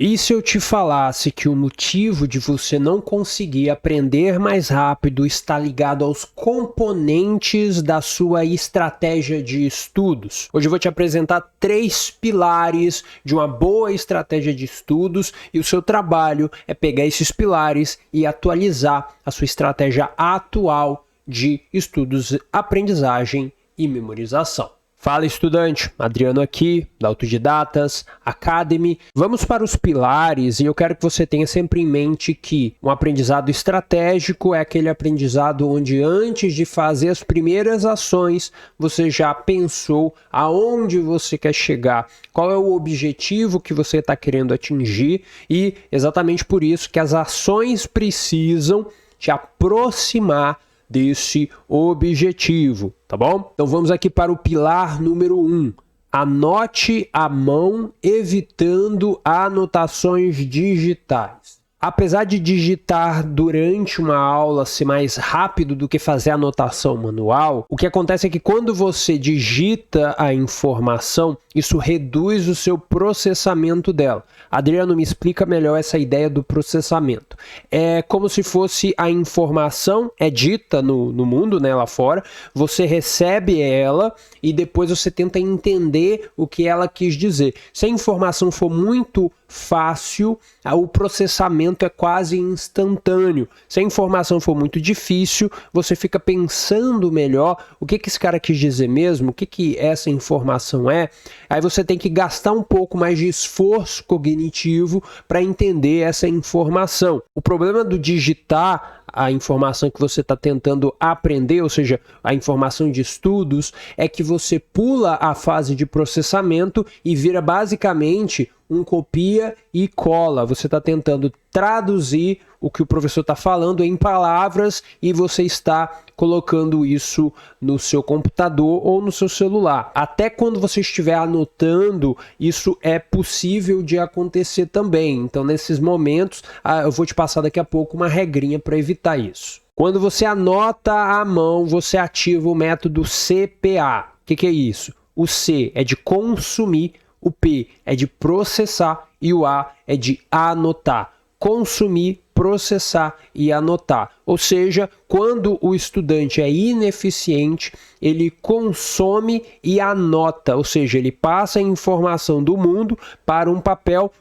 E se eu te falasse que o motivo de você não conseguir aprender mais rápido está ligado aos componentes da sua estratégia de estudos? Hoje eu vou te apresentar 3 pilares de uma boa estratégia de estudos e o seu trabalho é pegar esses pilares e atualizar a sua estratégia atual de estudos, aprendizagem e memorização. Fala, estudante, Adriano aqui, da Autodidatas Academy. Vamos para os pilares e eu quero que você tenha sempre em mente que um aprendizado estratégico é aquele aprendizado onde antes de fazer as primeiras ações, você já pensou aonde você quer chegar, qual é o objetivo que você está querendo atingir e exatamente por isso que as ações precisam te aproximar desse objetivo, tá bom? Então vamos aqui para o pilar número 1. Anote à mão, evitando anotações digitais. Apesar de digitar durante uma aula ser mais rápido do que fazer anotação manual, o que acontece é que quando você digita a informação, isso reduz o seu processamento dela. Adriano, me explica melhor essa ideia do processamento. É como se fosse a informação é dita no mundo, né, lá fora, você recebe ela e depois você tenta entender o que ela quis dizer. Se a informação for muito fácil, o processamento é quase instantâneo. Se a informação for muito difícil, você fica pensando melhor o que esse cara quis dizer mesmo, o que essa informação é. Aí você tem que gastar um pouco mais de esforço cognitivo para entender essa informação. O problema do digitar a informação que você está tentando aprender, ou seja, a informação de estudos, é que você pula a fase de processamento e vira basicamente um copia e cola. Você está tentando traduzir o que o professor está falando em palavras e você está colocando isso no seu computador ou no seu celular. Até quando você estiver anotando, isso é possível de acontecer também. Então, nesses momentos, eu vou te passar daqui a pouco uma regrinha para evitar isso. Quando você anota à mão, você ativa o método CPA. O que é isso? O C é de consumir, o P é de processar e o A é de anotar. Consumir, processar e anotar. Ou seja, quando o estudante é ineficiente, ele consome e anota, ou seja, ele passa a informação do mundo para um papel,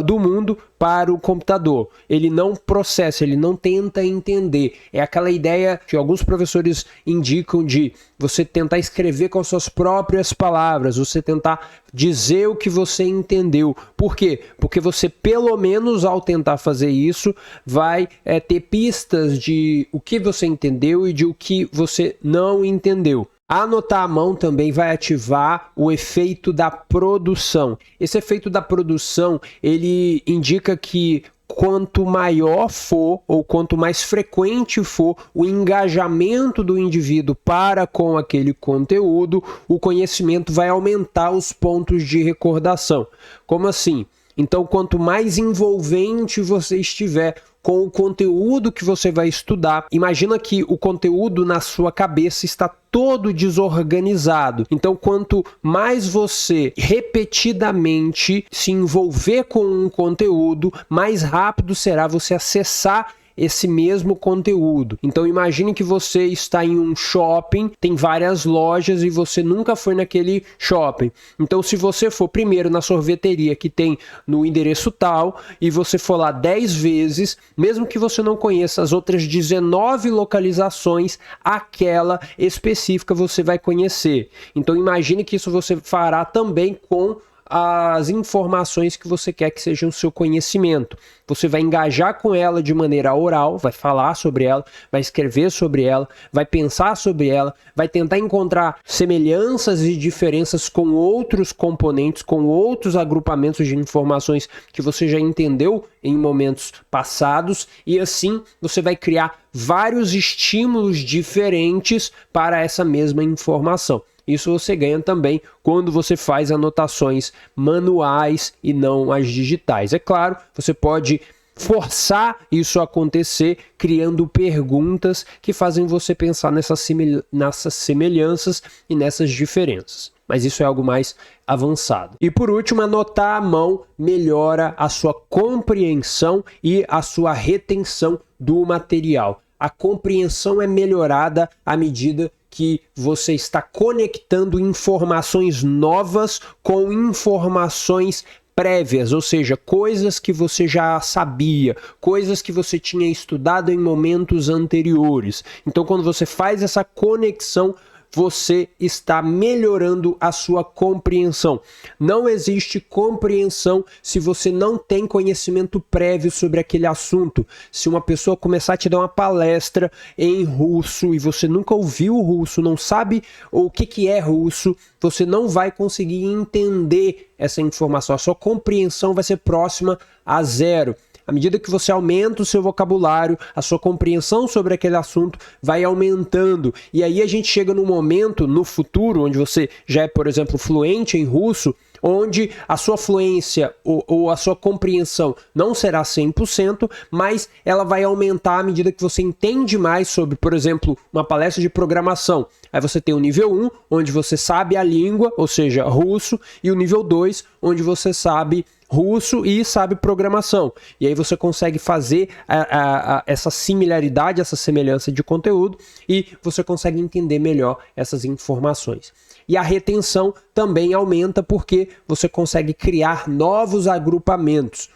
do mundo para o computador. Ele não processa, ele não tenta entender. É aquela ideia que alguns professores indicam de você tentar escrever com as suas próprias palavras, você tentar dizer o que você entendeu. Por quê? Porque você, pelo menos ao tentar fazer isso, vai ter pistas de o que você entendeu e de o que você não entendeu. Anotar à mão também vai ativar o efeito da produção. Esse efeito da produção, ele indica que quanto maior for ou quanto mais frequente for o engajamento do indivíduo para com aquele conteúdo, o conhecimento vai aumentar os pontos de recordação. Como assim? Então, quanto mais envolvente você estiver com o conteúdo que você vai estudar, imagina que o conteúdo na sua cabeça está todo desorganizado. Então, quanto mais você repetidamente se envolver com um conteúdo, mais rápido será você acessar esse mesmo conteúdo. Então imagine que você está em um shopping, tem várias lojas e você nunca foi naquele shopping. Então se você for primeiro na sorveteria que tem no endereço tal e você for lá 10 vezes, mesmo que você não conheça as outras 19 localizações, aquela específica você vai conhecer. Então imagine que isso você fará também com as informações que você quer que sejam o seu conhecimento. Você vai engajar com ela de maneira oral, vai falar sobre ela, vai escrever sobre ela, vai pensar sobre ela, vai tentar encontrar semelhanças e diferenças com outros componentes, com outros agrupamentos de informações que você já entendeu em momentos passados e assim você vai criar vários estímulos diferentes para essa mesma informação. Isso você ganha também quando você faz anotações manuais e não as digitais. É claro, você pode forçar isso a acontecer criando perguntas que fazem você pensar nessas semelhanças e nessas diferenças. mas isso é algo mais avançado. E por último, anotar à mão melhora a sua compreensão e a sua retenção do material. A compreensão é melhorada à medida que você está conectando informações novas com informações prévias, ou seja, coisas que você já sabia, coisas que você tinha estudado em momentos anteriores. Então, quando você faz essa conexão, você está melhorando a sua compreensão. Não existe compreensão se você não tem conhecimento prévio sobre aquele assunto. Se uma pessoa começar a te dar uma palestra em russo e você nunca ouviu o russo, não sabe o que é russo, você não vai conseguir entender essa informação. A sua compreensão vai ser próxima a zero. À medida que você aumenta o seu vocabulário, a sua compreensão sobre aquele assunto vai aumentando. E aí a gente chega num momento, no futuro, onde você já é, por exemplo, fluente em russo, onde a sua fluência ou a sua compreensão não será 100%, mas ela vai aumentar à medida que você entende mais sobre, por exemplo, uma palestra de programação. Aí você tem o nível 1, onde você sabe a língua, ou seja, russo, e o nível 2, onde você sabe russo e sabe programação. E aí você consegue fazer essa similaridade, essa semelhança de conteúdo e você consegue entender melhor essas informações. E a retenção também aumenta porque você consegue criar novos agrupamentos.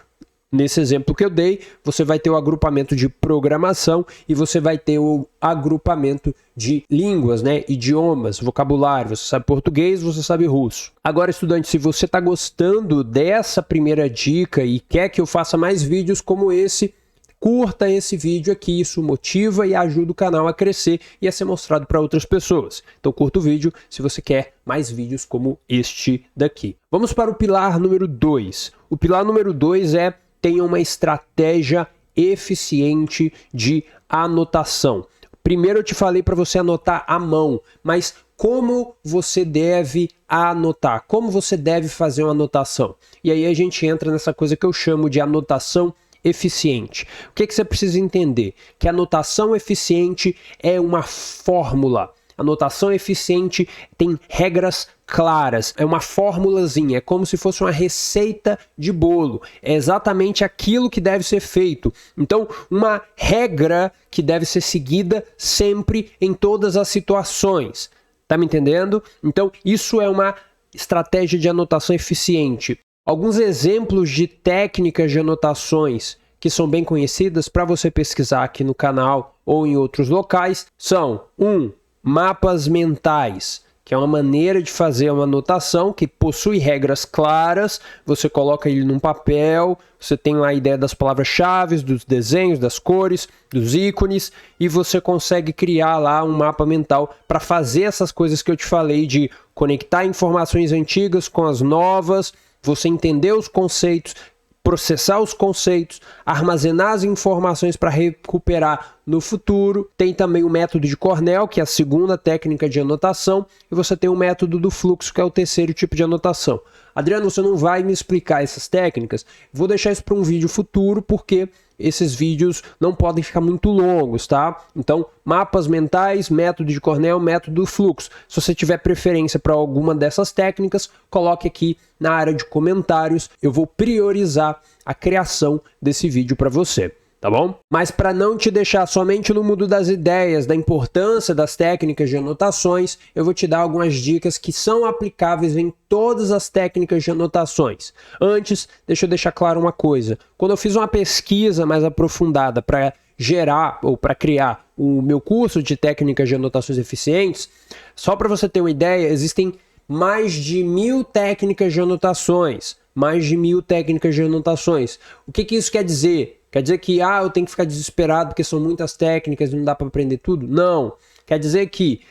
Nesse exemplo que eu dei, você vai ter o agrupamento de programação e você vai ter o agrupamento de línguas, né? Idiomas, vocabulário. Você sabe português, você sabe russo. Agora, estudante, se você está gostando dessa primeira dica e quer que eu faça mais vídeos como esse, curta esse vídeo aqui, isso motiva e ajuda o canal a crescer e a ser mostrado para outras pessoas. Então curta o vídeo se você quer mais vídeos como este daqui. Vamos para o pilar número 2. O pilar número 2 é: tenha uma estratégia eficiente de anotação. Primeiro eu te falei para você anotar à mão, mas como você deve anotar? Como você deve fazer uma anotação? E aí a gente entra nessa coisa que eu chamo de anotação eficiente. O que você precisa entender? Que a anotação eficiente é uma fórmula. Anotação eficiente tem regras claras, é uma formulazinha, é como se fosse uma receita de bolo, é exatamente aquilo que deve ser feito. Então, uma regra que deve ser seguida sempre em todas as situações. Tá me entendendo? Então, isso é uma estratégia de anotação eficiente. Alguns exemplos de técnicas de anotações que são bem conhecidas para você pesquisar aqui no canal ou em outros locais são: 1. Mapas mentais, que é uma maneira de fazer uma anotação que possui regras claras. Você coloca ele num papel, você tem lá a ideia das palavras-chave, dos desenhos, das cores, dos ícones, e você consegue criar lá um mapa mental para fazer essas coisas que eu te falei, de conectar informações antigas com as novas, você entender os conceitos, processar os conceitos, armazenar as informações para recuperar no futuro. Tem também o método de Cornell, que é a segunda técnica de anotação, e você tem o método do fluxo, que é o terceiro tipo de anotação. Adriano, você não vai me explicar essas técnicas? Vou deixar isso para um vídeo futuro, porque esses vídeos não podem ficar muito longos, tá? Então, mapas mentais, método de Cornell, método do fluxo. Se você tiver preferência para alguma dessas técnicas, coloque aqui na área de comentários. Eu vou priorizar a criação desse vídeo para você. Tá bom? Mas para não te deixar somente no mundo das ideias, da importância das técnicas de anotações, eu vou te dar algumas dicas que são aplicáveis em todas as técnicas de anotações. Antes, deixa eu deixar claro uma coisa. Quando eu fiz uma pesquisa mais aprofundada para gerar ou para criar o meu curso de técnicas de anotações eficientes, só para você ter uma ideia, existem mais de 1000 técnicas de anotações. Mais de 1000 técnicas de anotações. O que isso quer dizer? Quer dizer que eu tenho que ficar desesperado porque são muitas técnicas e não dá para aprender tudo? Não. Quer dizer que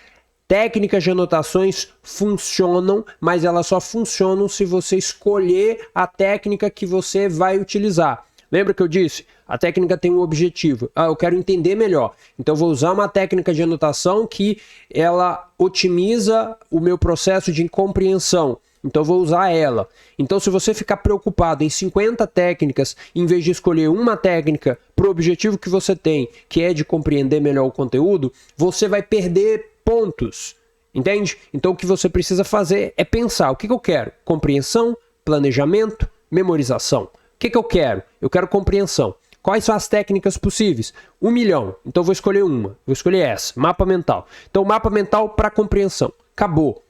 técnicas de anotações funcionam, mas elas só funcionam se você escolher a técnica que você vai utilizar. Lembra que eu disse? A técnica tem um objetivo. Eu quero entender melhor. Então, eu vou usar uma técnica de anotação que ela otimiza o meu processo de compreensão. Então, eu vou usar ela. Então, se você ficar preocupado em 50 técnicas, em vez de escolher uma técnica para o objetivo que você tem, que é de compreender melhor o conteúdo, você vai perder pontos. Entende? Então o que você precisa fazer é pensar, o que eu quero? Compreensão, planejamento, memorização. O que eu quero? Eu quero compreensão. Quais são as técnicas possíveis? 1 milhão. Então eu vou escolher uma. Vou escolher essa. Mapa mental. Então mapa mental para compreensão. Acabou.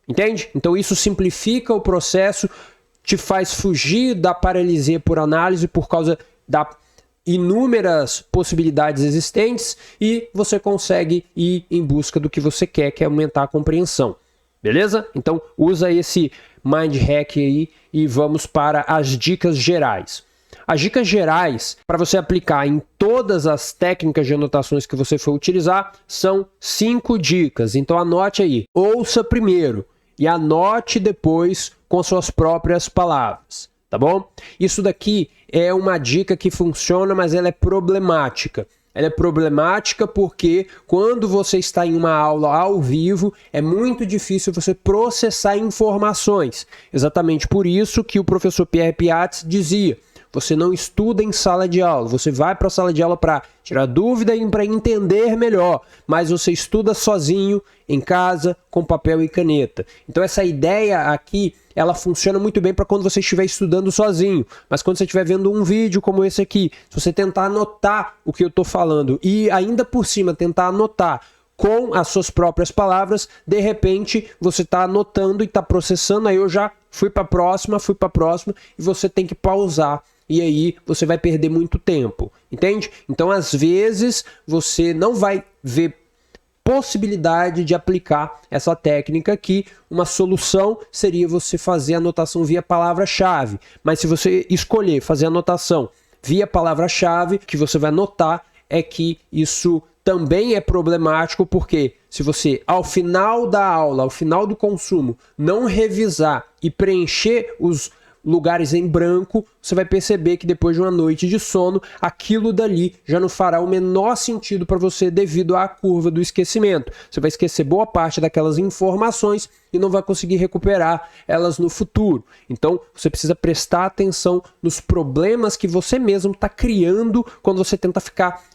Entende? Então isso simplifica o processo, te faz fugir da paralisia por análise por causa da inúmeras possibilidades existentes e você consegue ir em busca do que você quer, que é aumentar a compreensão. Beleza? Então usa esse Mind Hack aí e vamos para as dicas gerais. As dicas gerais para você aplicar em todas as técnicas de anotações que você for utilizar são 5 dicas. Então anote aí. Ouça primeiro e anote depois com suas próprias palavras. Tá bom? Isso daqui é uma dica que funciona, mas ela é problemática. Ela é problemática porque quando você está em uma aula ao vivo, é muito difícil você processar informações. Exatamente por isso que o professor Pierre Piatz dizia: você não estuda em sala de aula, você vai para a sala de aula para tirar dúvida e para entender melhor, mas você estuda sozinho, em casa, com papel e caneta. Então essa ideia aqui, ela funciona muito bem para quando você estiver estudando sozinho, mas quando você estiver vendo um vídeo como esse aqui, se você tentar anotar o que eu estou falando e ainda por cima tentar anotar com as suas próprias palavras, de repente você está anotando e está processando, aí eu já fui para a próxima, e você tem que pausar. E aí você vai perder muito tempo, entende? Então, às vezes, você não vai ver possibilidade de aplicar essa técnica aqui. Uma solução seria você fazer a anotação via palavra-chave. Mas se você escolher fazer a anotação via palavra-chave, que você vai notar é que isso também é problemático, porque se você, ao final da aula, ao final do consumo, não revisar e preencher os lugares em branco, você vai perceber que depois de uma noite de sono, aquilo dali já não fará o menor sentido para você devido à curva do esquecimento. Você vai esquecer boa parte daquelas informações e não vai conseguir recuperar elas no futuro. Então, você precisa prestar atenção nos problemas que você mesmo está criando quando você tenta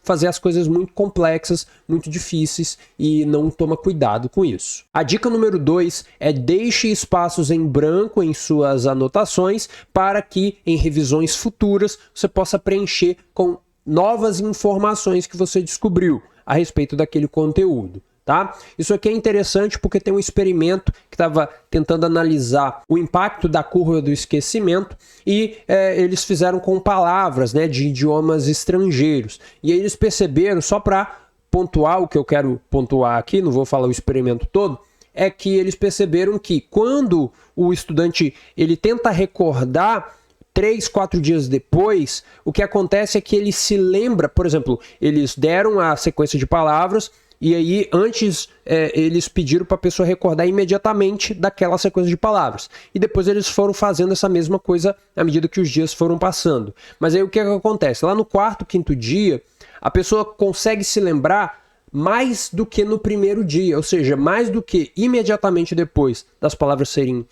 fazer as coisas muito complexas, muito difíceis e não toma cuidado com isso. A dica número 2 é deixe espaços em branco em suas anotações para que em revisões futuras você possa preencher com novas informações que você descobriu a respeito daquele conteúdo. Tá? Isso aqui é interessante porque tem um experimento que estava tentando analisar o impacto da curva do esquecimento e eles fizeram com palavras, né, de idiomas estrangeiros. E aí eles perceberam, só para pontuar o que eu quero pontuar aqui, não vou falar o experimento todo, é que eles perceberam que quando o estudante ele tenta recordar 3, 4 dias depois, o que acontece é que ele se lembra, por exemplo, eles deram a sequência de palavras e aí antes eles pediram para a pessoa recordar imediatamente daquela sequência de palavras. E depois eles foram fazendo essa mesma coisa à medida que os dias foram passando. Mas aí o que acontece? Lá no 4º, 5º dia, a pessoa consegue se lembrar mais do que no primeiro dia, ou seja, mais do que imediatamente depois das palavras serem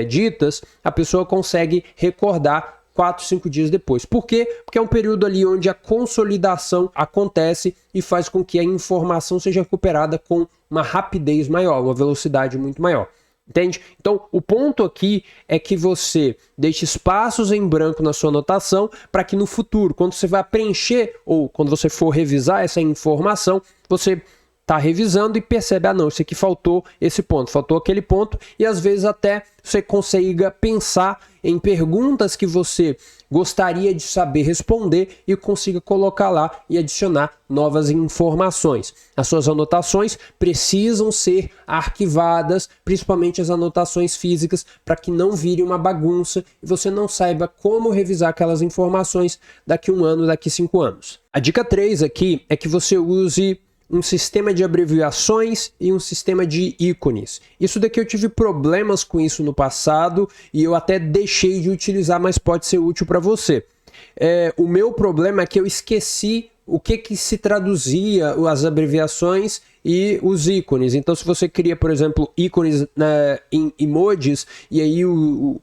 ditas, a pessoa consegue recordar 4, 5 dias depois. Por quê? Porque é um período ali onde a consolidação acontece e faz com que a informação seja recuperada com uma rapidez maior, uma velocidade muito maior. Entende? Então, o ponto aqui é que você deixe espaços em branco na sua anotação para que no futuro, quando você vai preencher ou quando você for revisar essa informação, você está revisando e percebe, ah não, isso aqui faltou esse ponto, faltou aquele ponto, e às vezes até você consiga pensar em perguntas que você gostaria de saber responder e consiga colocar lá e adicionar novas informações. As suas anotações precisam ser arquivadas, principalmente as anotações físicas, para que não vire uma bagunça e você não saiba como revisar aquelas informações daqui 1 ano, daqui 5 anos. A dica 3 aqui é que você use um sistema de abreviações e um sistema de ícones. Isso daqui eu tive problemas com isso no passado e eu até deixei de utilizar, mas pode ser útil para você. O meu problema é que eu esqueci o que se traduzia as abreviações e os ícones. Então, se você cria, por exemplo, ícones em emojis, e aí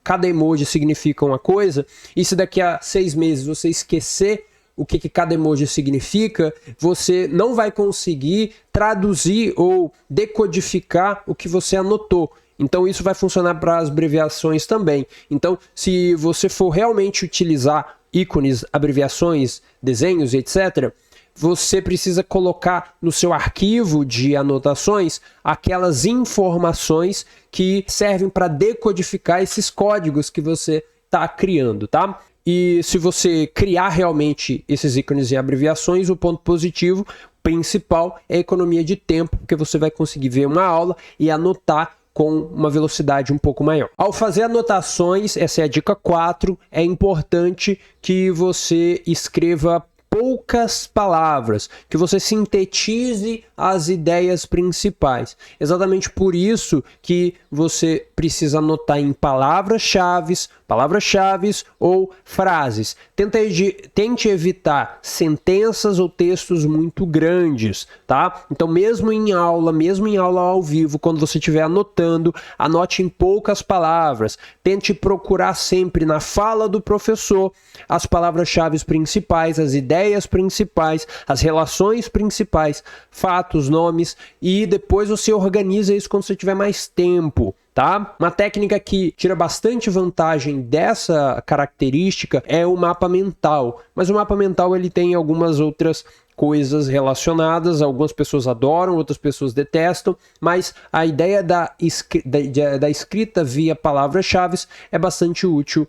cada emoji significa uma coisa, e se daqui a 6 meses você esquecer o que cada emoji significa, você não vai conseguir traduzir ou decodificar o que você anotou. Então isso vai funcionar para as abreviações também. Então, se você for realmente utilizar ícones, abreviações, desenhos, etc., você precisa colocar no seu arquivo de anotações aquelas informações que servem para decodificar esses códigos que você está criando, tá? E se você criar realmente esses ícones e abreviações, o ponto positivo principal é a economia de tempo, porque você vai conseguir ver uma aula e anotar com uma velocidade um pouco maior. Ao fazer anotações, essa é a dica 4, é importante que você escreva poucas palavras, que você sintetize as ideias principais. Exatamente por isso que você precisa anotar em palavras-chave ou frases. Tente evitar sentenças ou textos muito grandes, tá? Então, mesmo em aula ao vivo, quando você estiver anotando, anote em poucas palavras. Tente procurar sempre na fala do professor as palavras-chave principais, as ideias principais, as relações principais, fatos, nomes, e depois você organiza isso quando você tiver mais tempo. Tá? Uma técnica que tira bastante vantagem dessa característica é o mapa mental, mas o mapa mental ele tem algumas outras coisas relacionadas, algumas pessoas adoram, outras pessoas detestam, mas a ideia da escrita via palavras-chave é bastante útil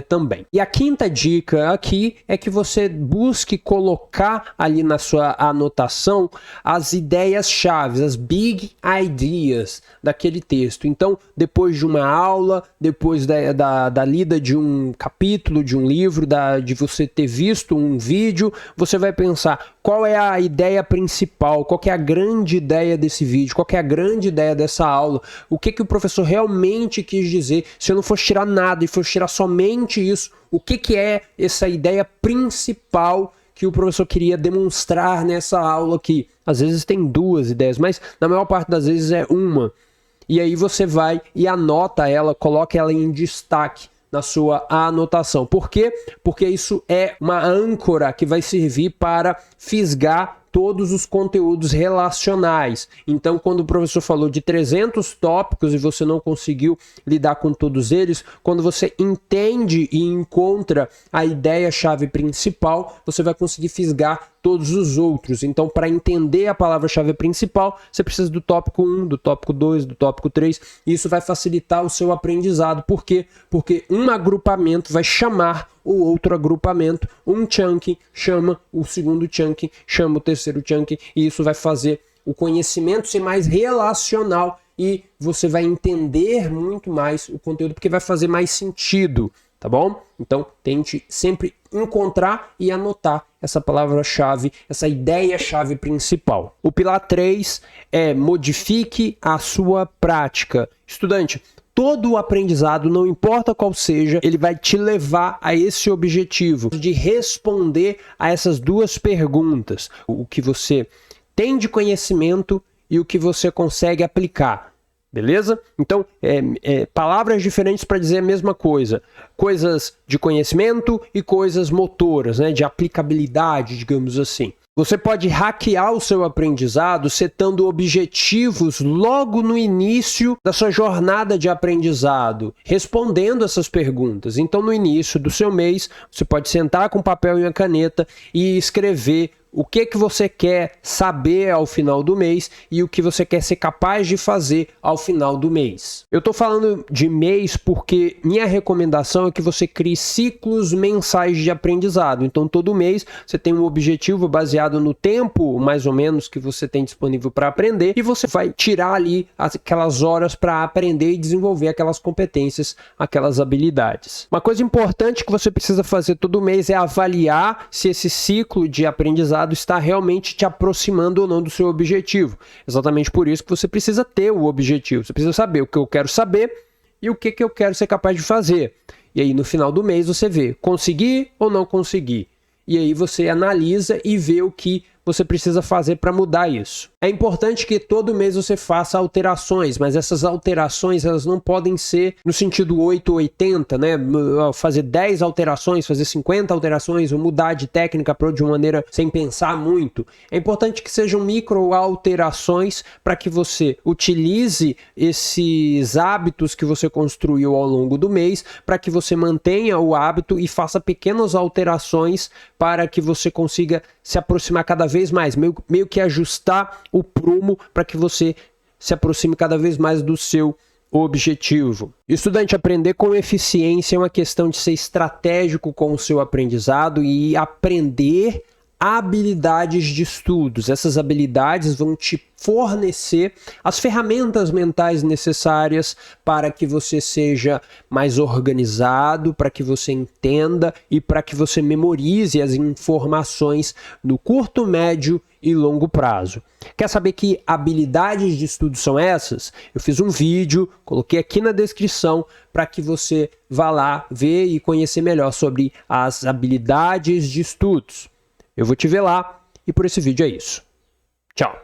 também. E a quinta dica aqui é que você busque colocar ali na sua anotação as ideias-chave, as big ideas daquele texto. Então, depois de uma aula, depois da lida de um capítulo, de um livro, de você ter visto um vídeo, você vai pensar qual é a ideia principal, qual que é a grande ideia desse vídeo, qual que é a grande ideia dessa aula, o que o professor realmente quis dizer. Se eu não for tirar nada e for tirar somente isso, o que é essa ideia principal que o professor queria demonstrar nessa aula aqui? Às vezes tem duas ideias, mas na maior parte das vezes é uma. E aí você vai e anota ela, coloca ela em destaque na sua anotação. Por quê? Porque isso é uma âncora que vai servir para fisgar todos os conteúdos relacionais. Então, quando o professor falou de 300 tópicos e você não conseguiu lidar com todos eles, quando você entende e encontra a ideia-chave principal, você vai conseguir fisgar todos os outros. Então, para entender a palavra-chave principal, você precisa do tópico 1, do tópico 2, do tópico 3, e isso vai facilitar o seu aprendizado. Por quê? Porque um agrupamento vai chamar o outro agrupamento, um chunk chama o segundo chunk, chama o terceiro chunk, e isso vai fazer o conhecimento ser mais relacional e você vai entender muito mais o conteúdo, porque vai fazer mais sentido, tá bom? Então, tente sempre encontrar e anotar essa palavra-chave, essa ideia-chave principal. O pilar 3 é modifique a sua prática. Estudante, todo o aprendizado, não importa qual seja, ele vai te levar a esse objetivo de responder a essas duas perguntas. O que você tem de conhecimento e o que você consegue aplicar. Beleza? Então, palavras diferentes para dizer a mesma coisa. Coisas de conhecimento e coisas motoras, né? De aplicabilidade, digamos assim. Você pode hackear o seu aprendizado setando objetivos logo no início da sua jornada de aprendizado, respondendo essas perguntas. Então, no início do seu mês, você pode sentar com papel e uma caneta e escrever o que você quer saber ao final do mês e o que você quer ser capaz de fazer ao final do mês. Eu estou falando de mês porque minha recomendação é que você crie ciclos mensais de aprendizado. Então, todo mês você tem um objetivo baseado no tempo, mais ou menos, que você tem disponível para aprender, e você vai tirar ali aquelas horas para aprender e desenvolver aquelas competências, aquelas habilidades. Uma coisa importante que você precisa fazer todo mês é avaliar se esse ciclo de aprendizado está realmente te aproximando ou não do seu objetivo. Exatamente por isso que você precisa ter o objetivo. Você precisa saber o que eu quero saber e o que eu quero ser capaz de fazer. E aí no final do mês você vê, consegui ou não consegui. E aí você analisa e vê o que você precisa fazer para mudar isso. É importante que todo mês você faça alterações, mas essas alterações elas não podem ser no sentido 8 ou 80, né? Fazer 10 alterações, fazer 50 alterações, ou mudar de técnica de uma maneira sem pensar muito. É importante que sejam micro alterações para que você utilize esses hábitos que você construiu ao longo do mês, para que você mantenha o hábito e faça pequenas alterações para que você consiga se aproximar cada vez mais, meio que ajustar o prumo para que você se aproxime cada vez mais do seu objetivo. Estudante, aprender com eficiência é uma questão de ser estratégico com o seu aprendizado e aprender habilidades de estudos. Essas habilidades vão te fornecer as ferramentas mentais necessárias para que você seja mais organizado, para que você entenda e para que você memorize as informações no curto, médio e longo prazo. Quer saber que habilidades de estudo são essas? Eu fiz um vídeo, coloquei aqui na descrição para que você vá lá ver e conhecer melhor sobre as habilidades de estudos. Eu vou te ver lá e por esse vídeo é isso. Tchau!